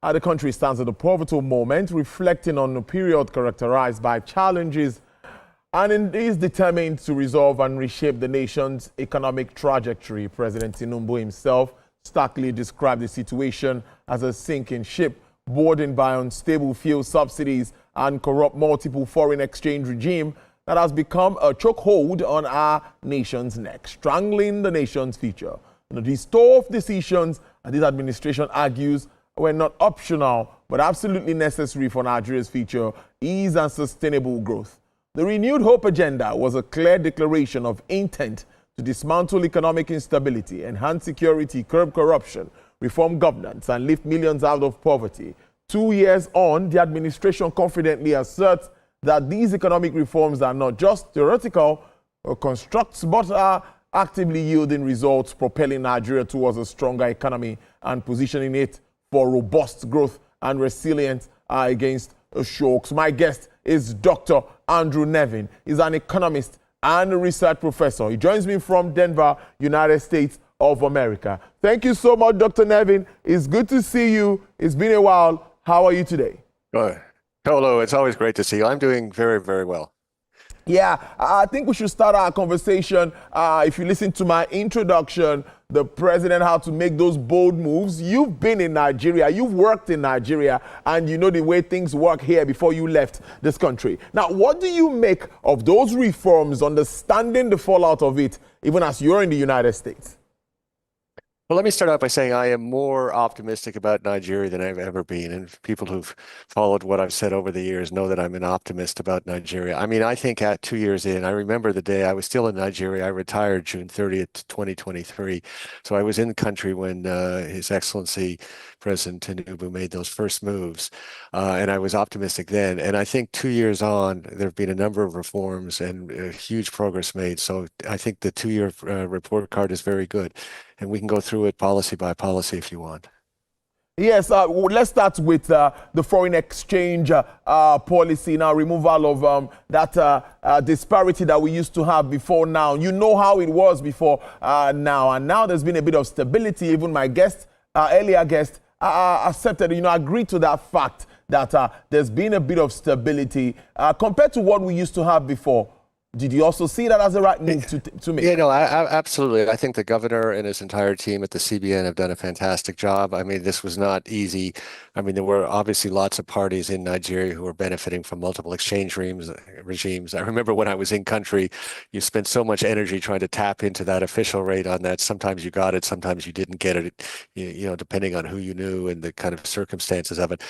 The country stands at a pivotal moment, reflecting on a period characterized by challenges and is determined to resolve and reshape the nation's economic trajectory. President Tinubu himself starkly described the situation as a sinking ship, burdened by unstable fuel subsidies and corrupt multiple foreign exchange regime that has become a chokehold on our nation's neck, strangling the nation's future. These tough decisions, this administration argues, were not optional, but absolutely necessary for Nigeria's future, ease and sustainable growth. The renewed hope agenda was a clear declaration of intent to dismantle economic instability, enhance security, curb corruption, reform governance, and lift millions out of poverty. 2 years on, the administration confidently asserts that these economic reforms are not just theoretical constructs, but are actively yielding results, propelling Nigeria towards a stronger economy and positioning it for robust growth and resilience against shocks. My guest is Dr. Andrew Nevin. He's an economist and a research professor. He joins me from Denver, United States of America. Thank you so much, Dr. Nevin. It's good to see you. It's been a while. How are you today? Good. Hello, it's always great to see you. I'm doing very, very well. Yeah, I think we should start our conversation. If you listen to my introduction, the president had to make those bold moves. You've been in Nigeria, you've worked in Nigeria, and you know the way things work here before you left this country. Now, what do you make of those reforms, understanding the fallout of it, even as you're in the United States? Well, let me start out by saying I am more optimistic about Nigeria than I've ever been. And people who've followed what I've said over the years know that I'm an optimist about Nigeria. I mean, I think at 2 years in, I remember the day I was still in Nigeria. I retired June 30th, 2023. So I was in the country when His Excellency President Tinubu made those first moves. And I was optimistic then. And I think 2 years on, there have been a number of reforms and huge progress made. So I think the 2 year report card is very good. And we can go through it policy by policy if you want. Yes, let's start with the foreign exchange policy now, removal of that disparity that we used to have before now. You know how it was before now, and now there's been a bit of stability. Even my guest, earlier guest, accepted, agreed to that fact that there's been a bit of stability compared to what we used to have before. Did you also see that as a right move to make? Yeah, no, absolutely. I think the governor and his entire team at the CBN have done a fantastic job. I mean, this was not easy. I mean, there were obviously lots of parties in Nigeria who were benefiting from multiple exchange regimes. I remember when I was in country, you spent so much energy trying to tap into that official rate on that. Sometimes you got it, sometimes you didn't get it, depending on who you knew and the kind of circumstances of it.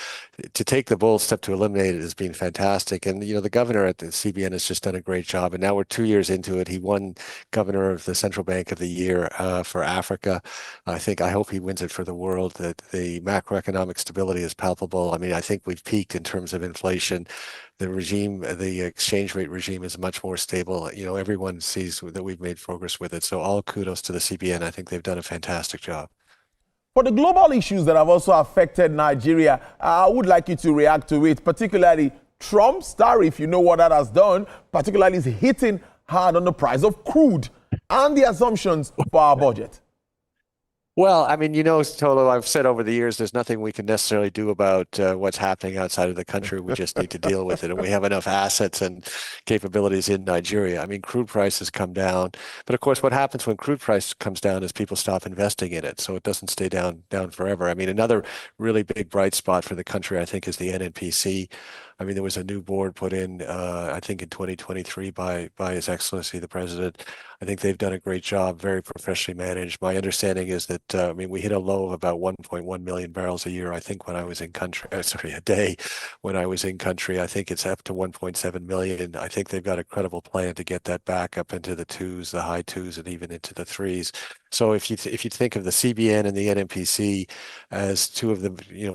To take the bold step to eliminate it has been fantastic. And, the governor at the CBN has just done a great job. And now we're 2 years into it. He won Governor of the Central Bank of the Year for Africa. I hope he wins it for the world. That the macroeconomic stability is palpable. I mean, I think we've peaked in terms of inflation. The exchange rate regime is much more stable. Everyone sees that we've made progress with it. So all kudos to the CBN. I think they've done a fantastic job. For the global issues that have also affected Nigeria, I would like you to react to it, particularly Trump's tariff. You know what that has done, particularly is hitting hard on the price of crude and the assumptions for our budget. Well, I mean, Tolo, I've said over the years, there's nothing we can necessarily do about what's happening outside of the country. We just need to deal with it. And we have enough assets and capabilities in Nigeria. I mean, crude prices come down. But of course, what happens when crude price comes down is people stop investing in it. So it doesn't stay down forever. I mean, another really big bright spot for the country, I think, is the NNPC. I mean, there was a new board put in, I think, in 2023 by His Excellency, the President. I think they've done a great job, very professionally managed. My understanding is that, we hit a low of about 1.1 million barrels a year, I think, when I was in country, a day when I was in country. I think it's up to 1.7 million. I think they've got a credible plan to get that back up into the twos, the high twos, and even into the threes. So if you think of the CBN and the NNPC as two of the,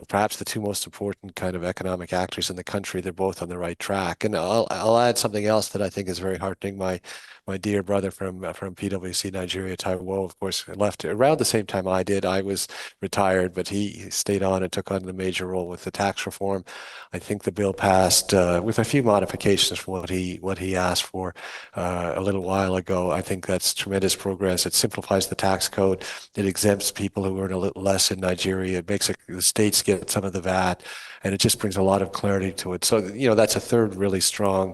perhaps the two most important kind of economic actors in the country, they're both on the right track. And I'll add something else that I think is very heartening. My dear brother from PwC Nigeria, Taiwo, of course, left around the same time I did. I was retired, but he stayed on and took on the major role with the tax reform. I think the bill passed with a few modifications from what he asked for a little while ago. I think that's tremendous progress. It simplifies the tax code. It exempts people who earn a little less in Nigeria. It makes the states get some of the VAT, and it just brings a lot of clarity to it. So, that's a third really strong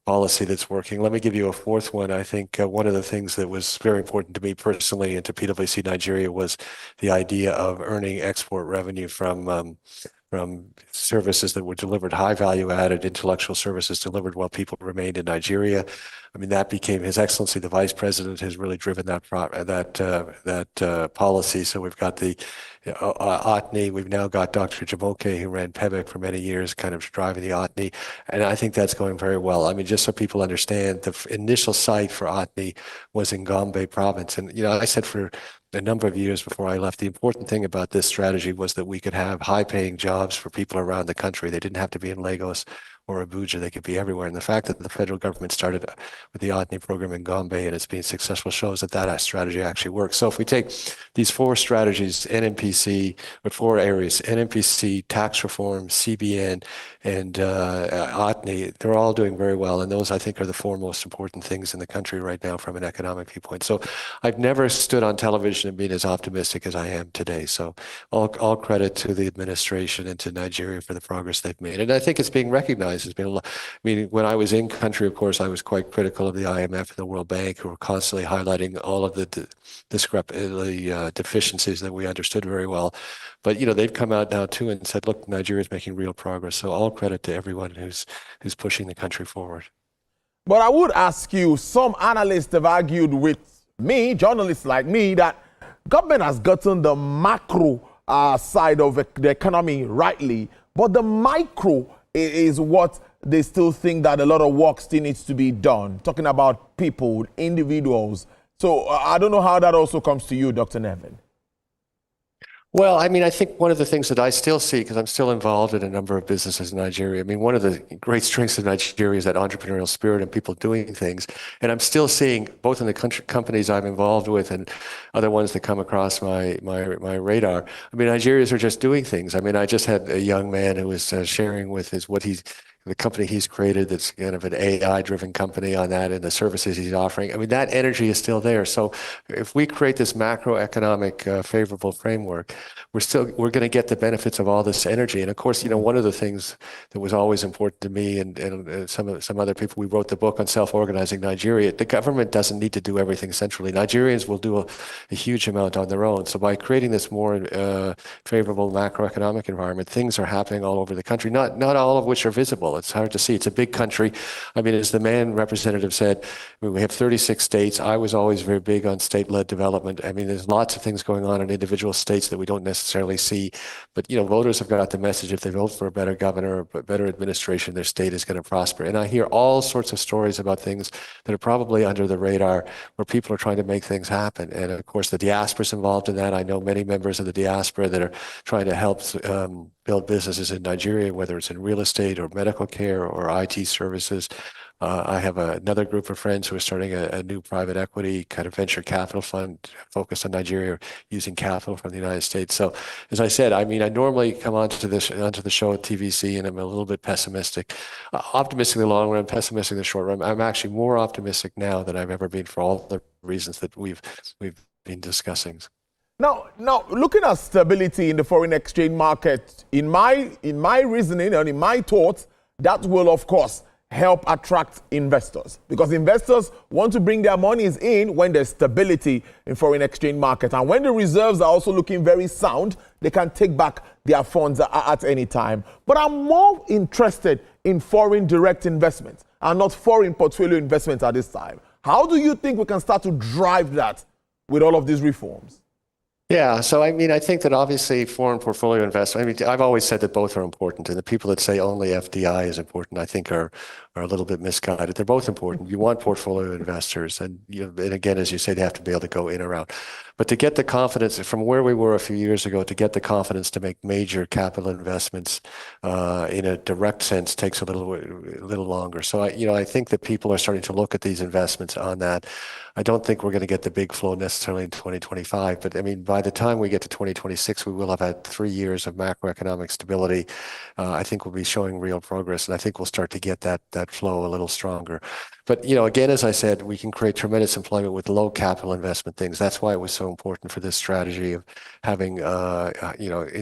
policy that's working. Let me give you a fourth one. I think one of the things that was very important to me personally and to PwC Nigeria was the idea of earning export revenue from services that were delivered, high value added intellectual services delivered while people remained in Nigeria. I mean, that became His Excellency, the Vice President, has really driven that policy. So we've got the OTNI. We've now got Dr. Jamoke, who ran PEBIC for many years, kind of driving the OTNI. And I think that's going very well. I mean, just so people understand, the initial site for OTNI was in Gombe province. And, I said for a number of years before I left, the important thing about this strategy was that we could have high-paying jobs for people around the country. They didn't have to be in Lagos or Abuja. They could be everywhere. And the fact that the federal government started with the OTNI program in Gombe and it's been successful shows that strategy actually works. So if we take these four strategies, NMPC, with four areas, NMPC, tax reform, CBN, and OTNI, they're all doing very well. And those, I think, are the four most important things in the country right now from an economic viewpoint. So I've never stood on television and been as optimistic as I am today. So all credit to the administration and to Nigeria for the progress they've made. And I think it's being recognized. Has been a lot. I mean, when I was in country, of course, I was quite critical of the IMF and the World Bank, who were constantly highlighting all of the deficiencies that we understood very well. But they've come out now too and said, look, Nigeria is making real progress. So all credit to everyone who's pushing the country forward. But I would ask you, some analysts have argued with me, journalists like me, that government has gotten the macro side of the economy rightly, but the micro is what they still think that a lot of work still needs to be done, talking about people, individuals. So I don't know how that also comes to you, Dr. Nevin. Well, I mean, I think one of the things that I still see, because I'm still involved in a number of businesses in Nigeria, I mean, one of the great strengths of Nigeria is that entrepreneurial spirit and people doing things. And I'm still seeing, both in the companies I'm involved with and other ones that come across my radar, I mean, Nigerians are just doing things. I mean, I just had a young man who was sharing with the company he's created that's kind of an AI-driven company on that and the services he's offering. I mean, that energy is still there. So if we create this macroeconomic favorable framework, we're going to get the benefits of all this energy. And of course, one of the things that was always important to me and some other people, we wrote the book on self-organizing Nigeria. The government doesn't need to do everything centrally. Nigerians will do a huge amount on their own. So by creating this more favorable macroeconomic environment, things are happening all over the country, not all of which are visible. It's hard to see. It's a big country. I mean, as the man representative said, I mean, we have 36 states. I was always very big on state-led development. I mean, there's lots of things going on in individual states that we don't necessarily see. But, voters have got the message, if they vote for a better governor or better administration, their state is going to prosper. And I hear all sorts of stories about things that are probably under the radar where people are trying to make things happen. And of course, the diaspora is involved in that. I know many members of the diaspora that are trying to help build businesses in Nigeria, whether it's in real estate or medical care or IT services. I have another group of friends who are starting a new private equity kind of venture capital fund focused on Nigeria, using capital from the United States. So, as I said, I mean, I normally come onto the show at TVC, and I'm a little bit pessimistic, optimistic in the long run, pessimistic in the short run. I'm actually more optimistic now than I've ever been for all the reasons that we've been discussing. Now, looking at stability in the foreign exchange market, in my reasoning and in my thoughts, that will, of course, help attract investors, because investors want to bring their monies in when there's stability in foreign exchange market. And when the reserves are also looking very sound, they can take back their funds at any time. But I'm more interested in foreign direct investments and not foreign portfolio investments at this time. How do you think we can start to drive that with all of these reforms? Yeah, so I mean, I think that obviously foreign portfolio investment, I mean, I've always said that both are important, and the people that say only FDI is important, I think are a little bit misguided. They're both important. You want portfolio investors, and and again, as you say, they have to be able to go in or out. But to get the confidence from where we were a few years ago, to get the confidence to make major capital investments in a direct sense takes a little longer. So I think that people are starting to look at these investments on that. I don't think we're going to get the big flow necessarily in 2025, but I mean, by the time we get to 2026, we will have had 3 years of macroeconomic stability. I think we'll be showing real progress, and I think we'll start to get that flow a little stronger. But, again, as I said, we can create tremendous employment with low capital investment things. That's why it was so important for this strategy of having,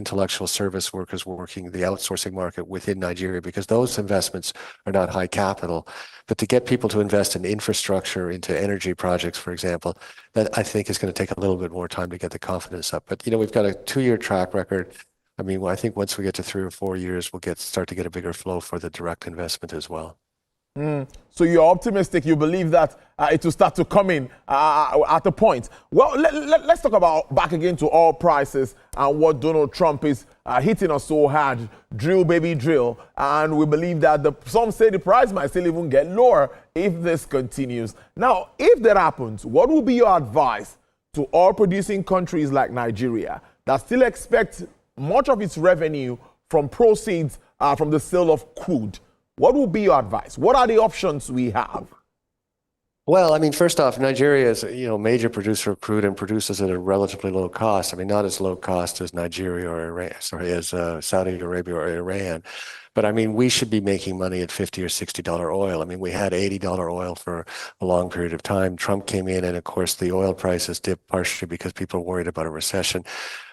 intellectual service workers working the outsourcing market within Nigeria, because those investments are not high capital. But to get people to invest in infrastructure, into energy projects, for example, that I think is going to take a little bit more time to get the confidence up. But, we've got a 2-year track record. I mean, I think once we get to 3 or 4 years, we'll start to get a bigger flow for the direct investment as well. So you're optimistic. You believe that it will start to come in at a point. Well, let's talk about back again to oil prices and what Donald Trump is hitting us so hard. Drill, baby, drill. And we believe that some say the price might still even get lower if this continues. Now, if that happens, what will be your advice to oil-producing countries like Nigeria that still expect much of its revenue from proceeds from the sale of crude? What will be your advice? What are the options we have? Well, I mean, first off, Nigeria is, a major producer of crude and produces at a relatively low cost. I mean, not as low cost as Nigeria or Iran, as Saudi Arabia or Iran. But I mean, we should be making money at $50 or $60 oil. I mean, we had $80 oil for a long period of time. Trump came in, and of course, the oil prices dipped partially because people are worried about a recession.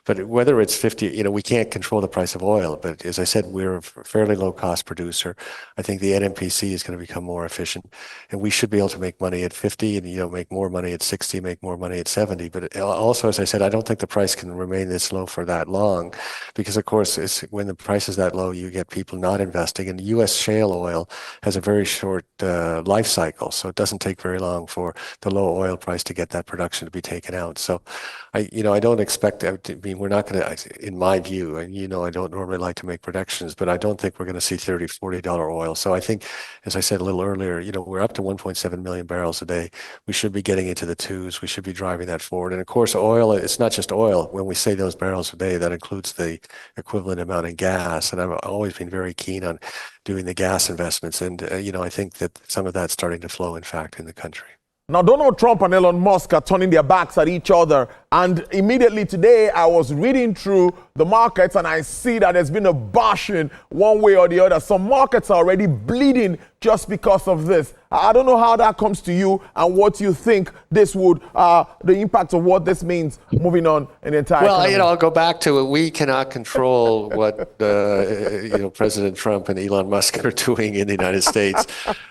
But whether it's 50, we can't control the price of oil. But as I said, we're a fairly low cost producer. I think the NMPC is going to become more efficient, and we should be able to make money at 50 and, make more money at 60, make more money at 70. But also, as I said, I don't think the price can remain this low for that long, because of course, when the price is that low, you get people not investing. And U.S. shale oil has a very short life cycle, so it doesn't take very long for the low oil price to get that production to be taken out. So I don't expect, we're not going to, in my view, and I don't normally like to make predictions, but I don't think we're going to see $30, $40 oil. So I think, as I said a little earlier, we're up to 1.7 million barrels a day. We should be getting into the twos. We should be driving that forward. And of course, oil, it's not just oil. When we say those barrels a day, that includes the equivalent amount in gas. And I've always been very keen on doing the gas investments. And, I think that some of that's starting to flow, in fact, in the country. Now, Donald Trump and Elon Musk are turning their backs at each other. And immediately today, I was reading through the markets and I see that there's been a bashing one way or the other. Some markets are already bleeding just because of this. I don't know how that comes to you and what you think this would, the impact of what this means moving on in the entire economy. I'll go back to it. We cannot control what, President Trump and Elon Musk are doing in the United States.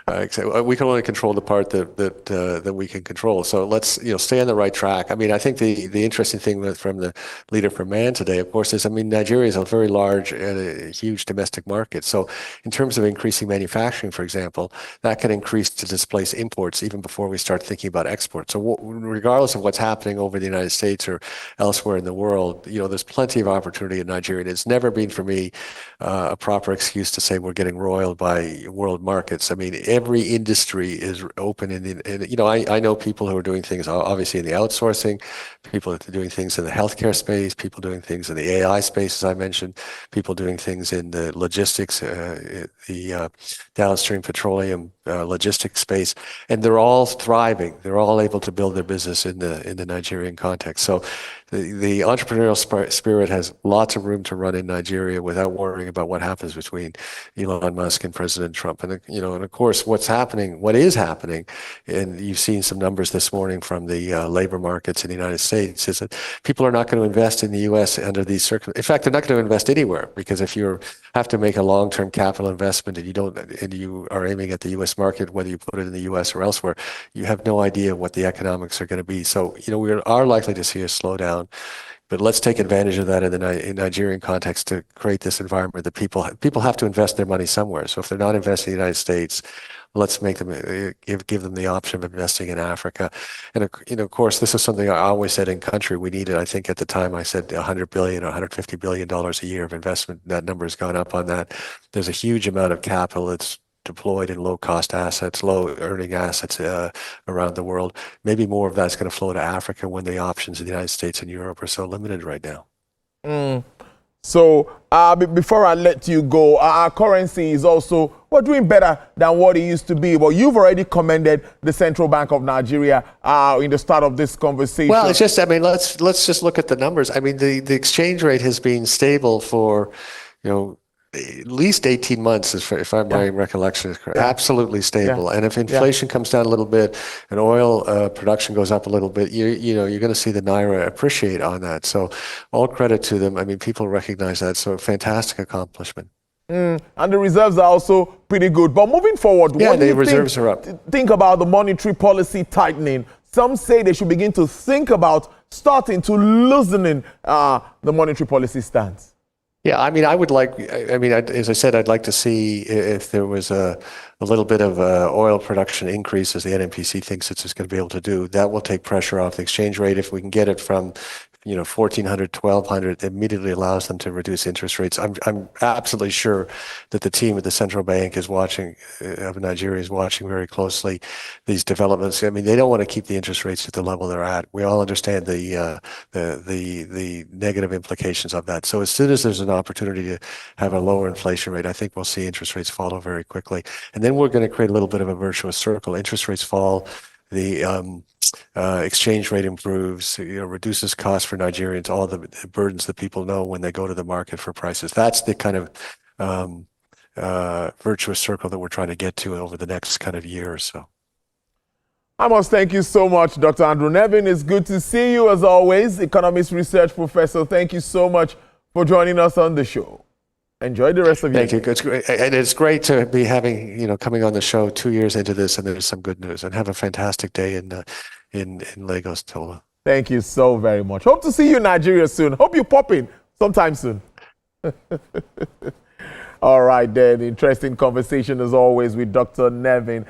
We can only control the part that we can control. So let's, stay on the right track. I mean, I think the interesting thing from the leader from Man today, of course, is, Nigeria is a very large and a huge domestic market. So in terms of increasing manufacturing, for example, that can increase to displace imports even before we start thinking about exports. So regardless of what's happening over the United States or elsewhere in the world, there's plenty of opportunity in Nigeria. And it's never been for me a proper excuse to say we're getting roiled by world markets. I mean, every industry is open I know people who are doing things obviously in the outsourcing, people that are doing things in the healthcare space, people doing things in the AI space, as I mentioned, people doing things in the logistics, the downstream petroleum logistics space, and they're all thriving. They're all able to build their business in the Nigerian context. So the entrepreneurial spirit has lots of room to run in Nigeria without worrying about what happens between Elon Musk and President Trump. And and of course, what is happening, and you've seen some numbers this morning from the labor markets in the United States, is that people are not going to invest in the U.S. under these circumstances. In fact, they're not going to invest anywhere, because if you have to make a long-term capital investment and you are aiming at the U.S. market, whether you put it in the U.S. or elsewhere, you have no idea what the economics are going to be. So we are likely to see a slowdown. But let's take advantage of that in the Nigerian context to create this environment that people have to invest their money somewhere. So if they're not investing in the United States, let's make them give them the option of investing in Africa. And of course, this is something I always said in country we needed. I think at the time I said $100 billion or $150 billion a year of investment. That number has gone up on that. There's a huge amount of capital that's deployed in low-cost assets, low-earning assets around the world. Maybe more of that's going to flow to Africa when the options in the United States and Europe are so limited right now. So before I let you go, our currency is also we're doing better than what it used to be. But you've already commended the Central Bank of Nigeria in the start of this conversation. Well, it's just, I mean, let's just look at the numbers. I mean, the exchange rate has been stable for, at least 18 months, if my recollection is correct. Absolutely stable. And if inflation comes down a little bit and oil production goes up a little bit, you're going to see the Naira appreciate on that. So all credit to them. I mean, people recognize that. So fantastic accomplishment. And the reserves are also pretty good. But moving forward, what do you reserves are up. Think about the monetary policy tightening? Some say they should begin to think about starting to loosening the monetary policy stance. Yeah, I mean, as I said, I'd like to see if there was a little bit of oil production increase, as the NMPC thinks it's going to be able to do. That will take pressure off the exchange rate. If we can get it from 1,400, 1,200, immediately allows them to reduce interest rates. I'm absolutely sure that the team at the central bank is watching, of Nigeria is watching very closely these developments. I mean, they don't want to keep the interest rates at the level they're at. We all understand the negative implications of that. So as soon as there's an opportunity to have a lower inflation rate, I think we'll see interest rates follow very quickly. And then we're going to create a little bit of a virtuous circle. Interest rates fall, the exchange rate improves, reduces costs for Nigerians, all the burdens that people know when they go to the market for prices. That's the kind of virtuous circle that we're trying to get to over the next kind of year or so. I must thank you so much, Dr. Andrew Nevin. It's good to see you as always, economics research professor. Thank you so much for joining us on the show. Enjoy the rest of your day. Thank you. It's great. And it's great to be having, coming on the show 2 years into this, and there's some good news. And have a fantastic day in Lagos, Tola. Thank you so very much. Hope to see you in Nigeria soon. Hope you pop in sometime soon. All right, then. Interesting conversation as always with Dr. Nevin.